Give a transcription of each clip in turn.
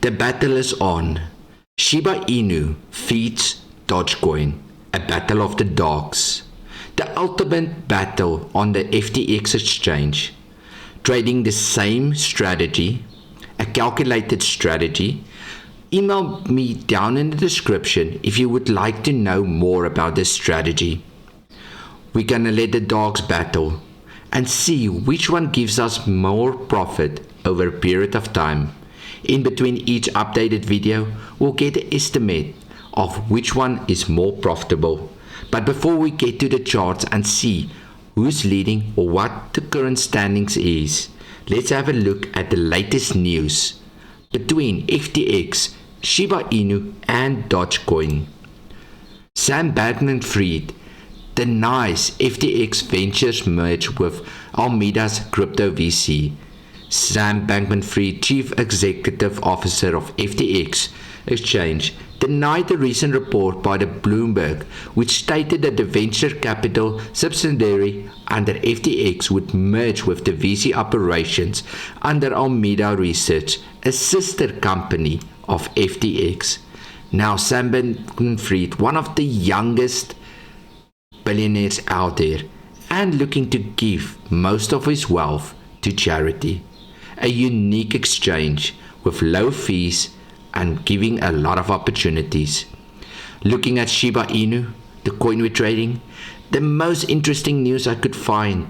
The battle is on. Shiba Inu feeds Dogecoin, a battle of the dogs. The ultimate battle on the FTX exchange. Trading the same strategy, a calculated strategy. Email me down in the description if you would like to know more about this strategy. We're gonna let the dogs battle and see which one gives us more profit over a period of time. In between each updated video, we'll get an estimate of which one is more profitable. But before we get to the charts and see who's leading or what the current standings is, let's have a look at the latest news between FTX, Shiba Inu and Dogecoin. Sam Bankman-Fried denies FTX Ventures merge with Alameda's crypto VC. Sam Bankman-Fried, Chief Executive Officer of FTX Exchange, denied the recent report by the Bloomberg, which stated that the venture capital subsidiary under FTX would merge with the VC operations under Alameda Research, a sister company of FTX. Now, Sam Bankman-Fried, one of the youngest billionaires out there, and looking to give most of his wealth to charity. A unique exchange with low fees and giving a lot of opportunities. Looking at Shiba Inu, the coin we're trading, the most interesting news I could find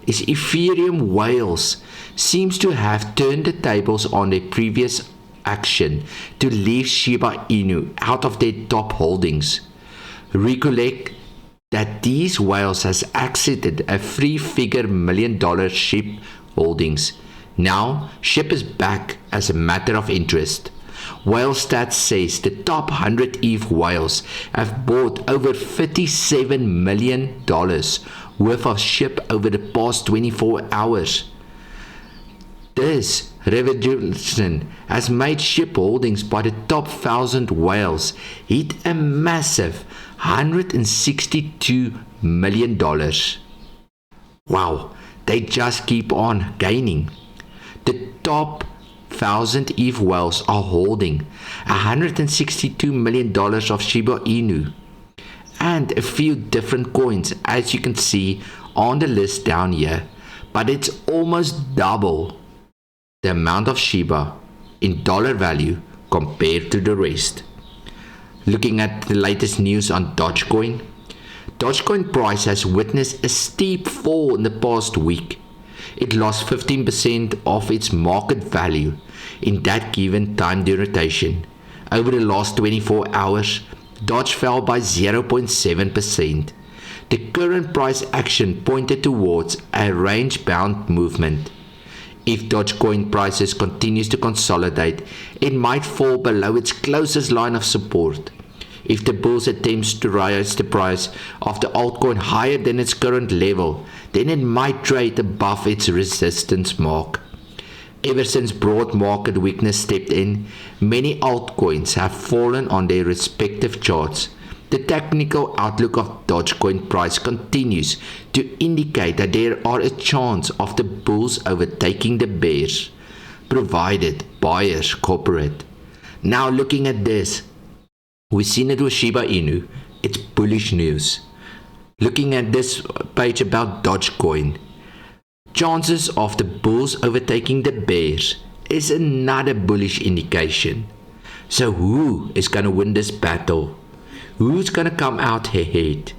is Ethereum whales seems to have turned the tables on their previous action to leave Shiba Inu out of their top holdings. Recollect that these whales has exited a three-figure million-dollar SHIB holdings. Now, SHIB is back as a matter of interest. Whale Stats says the top 100 ETH whales have bought over $37 million worth of SHIB over the past 24 hours. This revolution has made SHIB holdings by the top 1,000 whales hit a massive $162 million. Wow, they just keep on gaining. The top 1,000 ETH whales are holding $162 million of Shiba Inu and a few different coins, as you can see on the list down here, but it's almost double the amount of Shiba in dollar value compared to the rest. Looking at the latest news on Dogecoin, Dogecoin price has witnessed a steep fall in the past week. It lost 15% of its market value in that given time duration. Over the last 24 hours, Doge fell by 0.7%. The current price action pointed towards a range-bound movement. If Dogecoin prices continues to consolidate, it might fall below its closest line of support. If the bulls attempts to rise the price of the altcoin higher than its current level, then it might trade above its resistance mark. Ever since broad market weakness stepped in, many altcoins have fallen on their respective charts. The technical outlook of Dogecoin price continues to indicate that there are a chance of the bulls overtaking the bears, provided buyers cooperate. Now looking at this, we've seen it with Shiba Inu, it's bullish news. Looking at this page about Dogecoin, chances of the bulls overtaking the bears is another bullish indication. So who is going to win this battle? Who's going to come out ahead?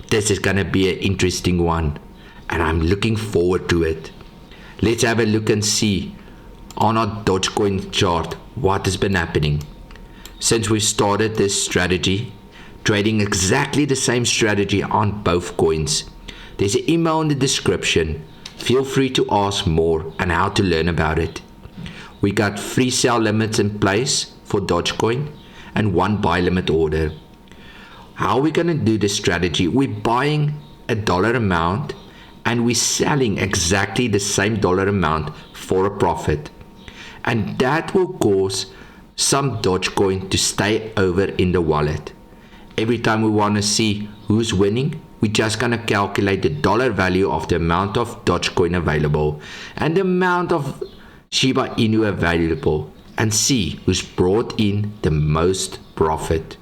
This is going to be an interesting one, and I'm looking forward to it. Let's have a look and see on our Dogecoin chart what has been happening. Since we started this strategy, trading exactly the same strategy on both coins, there's an email in the description. Feel free to ask more and how to learn about it. We got 3 sell limits in place for Dogecoin and 1 buy limit order. How are we going to do this strategy? We're buying a dollar amount and we're selling exactly the same dollar amount for a profit. And that will cause some Dogecoin to stay over in the wallet. Every time we want to see who's winning, we're just going to calculate the dollar value of the amount of Dogecoin available and the amount of Shiba Inu available and see who's brought in the most profit.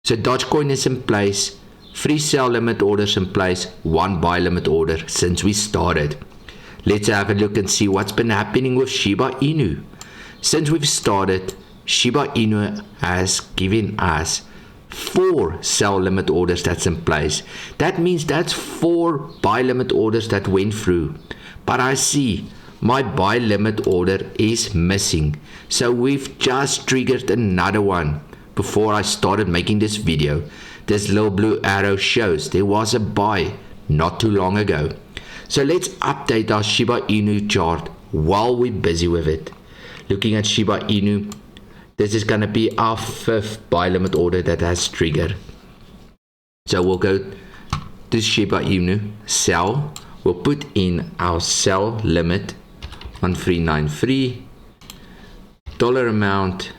So Dogecoin is in place, 3 sell limit orders in place, 1 buy limit order since we started. Let's have a look and see what's been happening with Shiba Inu. Since we've started, Shiba Inu has given us 4 sell limit orders that's in place. That means that's 4 buy limit orders that went through. But I see my buy limit order is missing. So we've just triggered another one. Before I started making this video, this little blue arrow shows there was a buy not too long ago. So let's update our Shiba Inu chart while we're busy with it. Looking at Shiba Inu, this is going to be our 5th buy limit order that has triggered. So we'll go to Shiba Inu, sell. We'll put in our sell limit, 1393, dollar amount,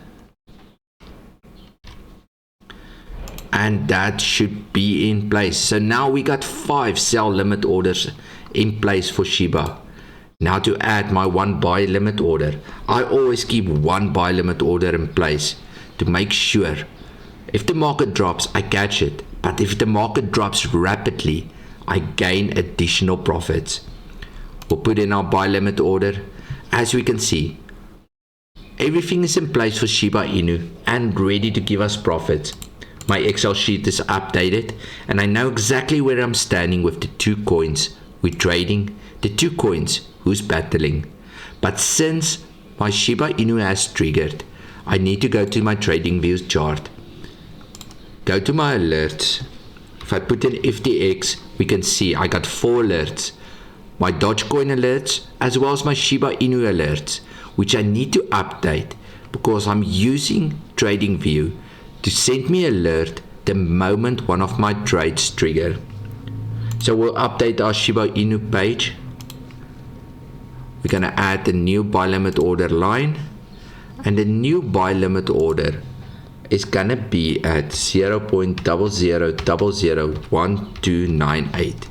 and that should be in place. So now we got 5 sell limit orders in place for Shiba. Now to add my 1 buy limit order, I always keep 1 buy limit order in place to make sure if the market drops, I catch it. But if the market drops rapidly, I gain additional profits. We'll put in our buy limit order. As we can see, everything is in place for Shiba Inu and ready to give us profits. My Excel sheet is updated and I know exactly where I'm standing with the 2 coins we're trading, the 2 coins who's battling. But since my Shiba Inu has triggered, I need to go to my trading views chart. Go to my alerts. If I put in FTX, we can see I got 4 alerts. My Dogecoin alerts as well as my Shiba Inu alerts, which I need to update because I'm using TradingView to send me alert the moment one of my trades trigger. So we'll update our Shiba Inu page. We're going to add the new buy limit order line, and the new buy limit order is going to be at 0.00001298.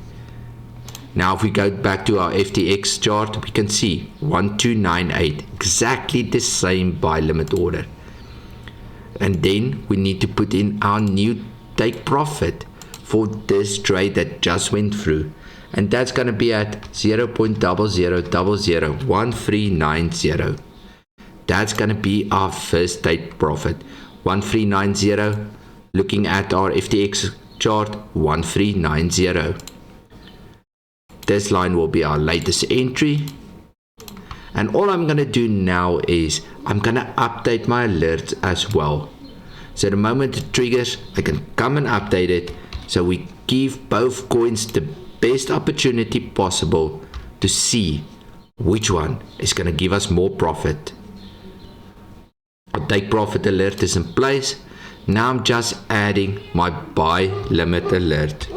Now if we go back to our FTX chart, we can see 1298, exactly the same buy limit order. And then we need to put in our new take profit for this trade that just went through. And that's going to be at 0.00001390. That's going to be our first take profit. 1390. Looking at our FTX chart, 1390. This line will be our latest entry. And all I'm going to do now is I'm going to update my alerts as well. So the moment it triggers, I can come and update it. So we give both coins the best opportunity possible to see which one is going to give us more profit. Our take profit alert is in place. Now I'm just adding my buy limit alert.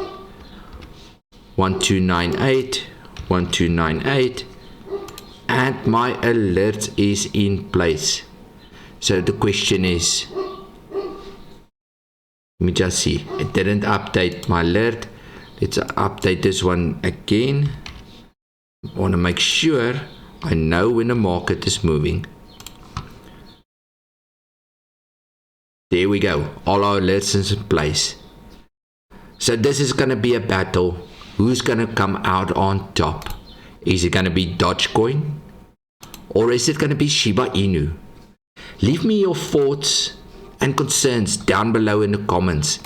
1298, 1298. And my alert is in place. So the question is, let me just see, it didn't update my alert. Let's update this one again. I want to make sure I know when the market is moving. There we go, all our alerts is in place. So this is going to be a battle. Who's going to come out on top? Is it going to be Dogecoin? Or is it going to be Shiba Inu? Leave me your thoughts and concerns down below in the comments.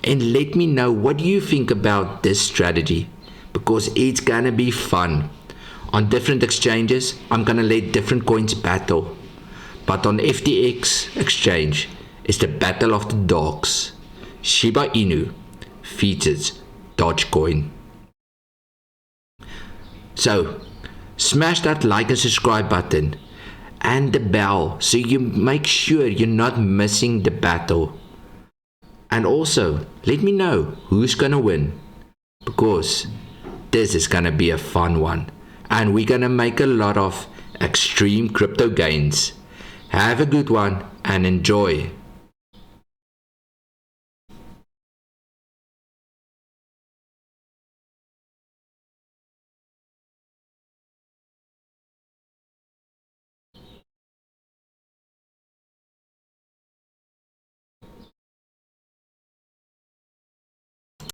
And let me know what you think about this strategy. Because it's going to be fun. On different exchanges, I'm going to let different coins battle. But on FTX exchange, it's the battle of the dogs. Shiba Inu features Dogecoin. So, smash that like and subscribe button and the bell so you make sure you're not missing the battle. And also, let me know who's gonna win, because this is gonna be a fun one and we're gonna make a lot of extreme crypto gains. Have a good one and enjoy.